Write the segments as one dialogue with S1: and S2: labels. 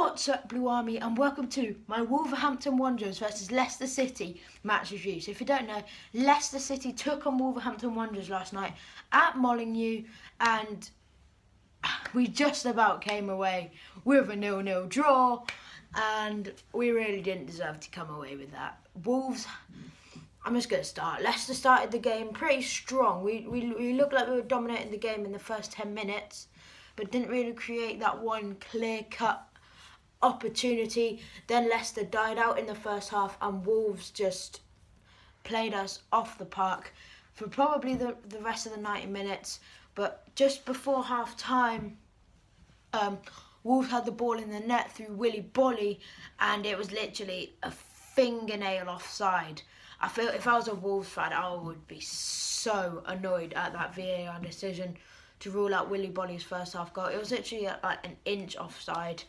S1: What's up, Blue Army, and welcome to my Wolverhampton Wanderers versus Leicester City match review. So if you don't know, Leicester City took on Wolverhampton Wanderers last night at Molineux, and we just about came away with a 0-0 draw, and we really didn't deserve to come away with that. Wolves, I'm just going to start. Leicester started the game pretty strong. We looked like we were dominating the game in the first 10 minutes, but didn't really create that one clear-cut opportunity. Then Leicester died out in the first half, and Wolves just played us off the park for probably the rest of the 90 minutes. But just before half time, Wolves had the ball in the net through Willy Bolly, and it was literally a fingernail offside. I feel if I was a Wolves fan, I would be so annoyed at that VAR decision to rule out Willy Bolly's first half goal. It was literally like an inch offside.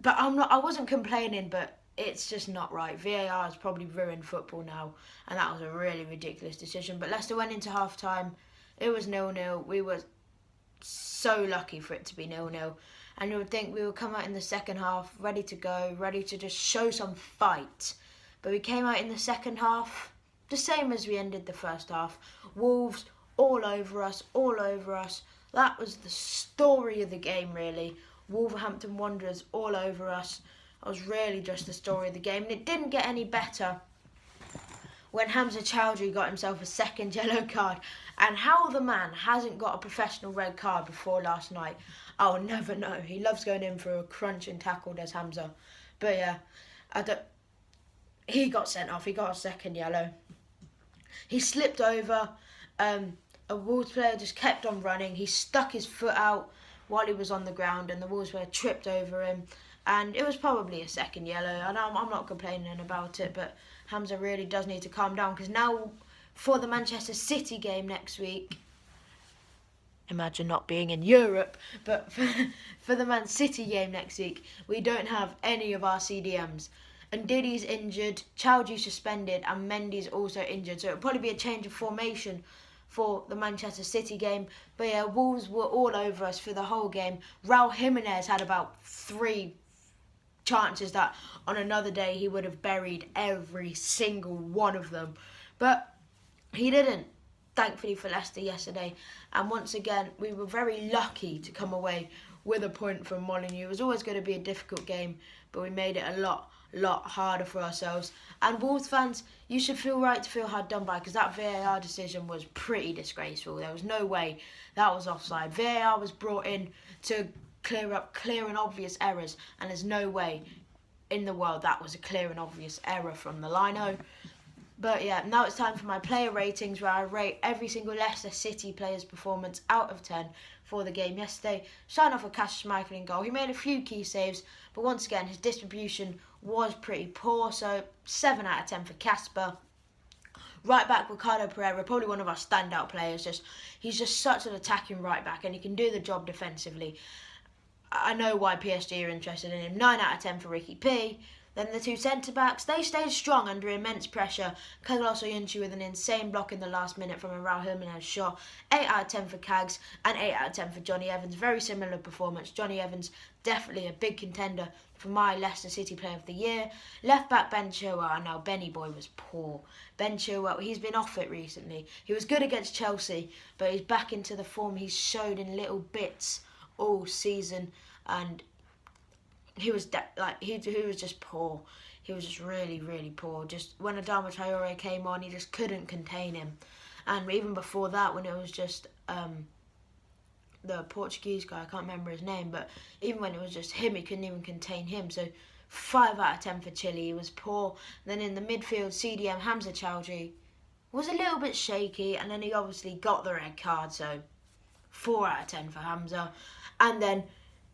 S1: But I wasn't complaining, but it's just not right. VAR has probably ruined football now, and that was a really ridiculous decision. But Leicester went into half-time. It was 0-0. We were so lucky for it to be 0-0. And you would think we would come out in the second half ready to go, ready to just show some fight. But we came out in the second half the same as we ended the first half. Wolves all over us, all over us. That was the story of the game, really. Wolverhampton Wanderers all over us. That was really just the story of the game. And it didn't get any better when Hamza Chowdhury got himself a second yellow card. And how the man hasn't got a professional red card before last night, I'll never know. He loves going in for a crunch and tackle, does Hamza. But yeah, he got sent off. He got a second yellow. He slipped over. A Wolves player just kept on running. He stuck his foot out while he was on the ground, and the Wolves player tripped over him, and it was probably a second yellow, and I'm not complaining about it, but Hamza really does need to calm down, because now for the Manchester City game next week, imagine not being in Europe, but for the Man City game next week, we don't have any of our CDMs. And Diddy's injured, Chowdhury suspended, and Mendy's also injured, so it'll probably be a change of formation for the Manchester City game. But yeah, Wolves were all over us for the whole game. Raul Jimenez had about 3 chances that on another day he would have buried every single one of them. But he didn't, thankfully for Leicester yesterday. And once again, we were very lucky to come away with a point from Molineux. It was always going to be a difficult game, but we made it a lot harder for ourselves. And Wolves fans, you should feel right to feel hard done by, because that VAR decision was pretty disgraceful. There was no way that was offside. VAR was brought in to clear up clear and obvious errors, and there's no way in the world that was a clear and obvious error from the lino. But yeah, now it's time for my player ratings, where I rate every single Leicester City player's performance out of 10 for the game yesterday. Starting off with Cassius Michael in goal. He made a few key saves, but once again, his distribution was pretty poor, so 7 out of 10 for Casper. Right back, Ricardo Pereira, probably one of our standout players. He's just such an attacking right back, and he can do the job defensively. I know why PSG are interested in him. 9 out of 10 for Ricky P. Then the 2 centre-backs, they stayed strong under immense pressure. Carlos Oyuncu with an insane block in the last minute from a Raul Jimenez shot. 8 out of 10 for Cags, and 8 out of 10 for Johnny Evans. Very similar performance. Johnny Evans, definitely a big contender for my Leicester City Player of the Year. Left-back Ben Chilwell, and now Benny Boy was poor. Ben Chilwell, he's been off it recently. He was good against Chelsea, but he's back into the form he's showed in little bits all season, and he was just poor. He was just really poor. Just when Adama Traore came on, he just couldn't contain him. And even before that, when it was just the Portuguese guy, I can't remember his name, but even when it was just him, he couldn't even contain him. So 5 out of 10 for Chile. He was poor. Then in the midfield, CDM Hamza Chowdhury was a little bit shaky, and then he obviously got the red card, so 4 out of 10 for Hamza. And then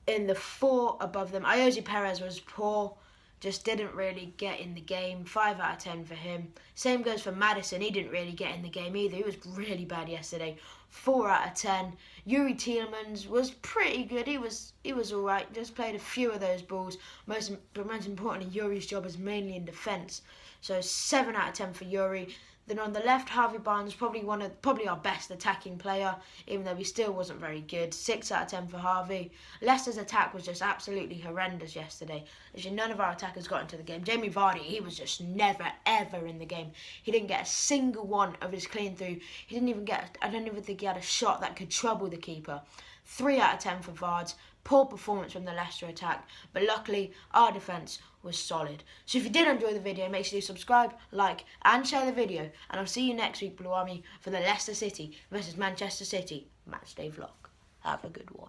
S1: in the 4 above them, Ayoze Perez was poor, just didn't really get in the game. 5 out of 10 for him. Same goes for Maddison. He didn't really get in the game either. He was really bad yesterday. 4 out of 10. Yuri Tielemans was pretty good. He was alright. Just played a few of those balls. Most importantly, Yuri's job is mainly in defence. So 7 out of 10 for Yuri. Then on the left, Harvey Barnes, probably our best attacking player, even though he still wasn't very good. 6 out of 10 for Harvey. Leicester's attack was just absolutely horrendous yesterday. Actually, none of our attackers got into the game. Jamie Vardy, he was just never, ever in the game. He didn't get a single one of his clean through. He didn't even get, I don't even think he had a shot that could trouble the keeper. 3 out of 10 for Vards. Poor performance from the Leicester attack, but luckily our defence was solid. So if you did enjoy the video, make sure you subscribe, like and share the video, and I'll see you next week, Blue Army, for the Leicester City versus Manchester City matchday vlog. Have a good one.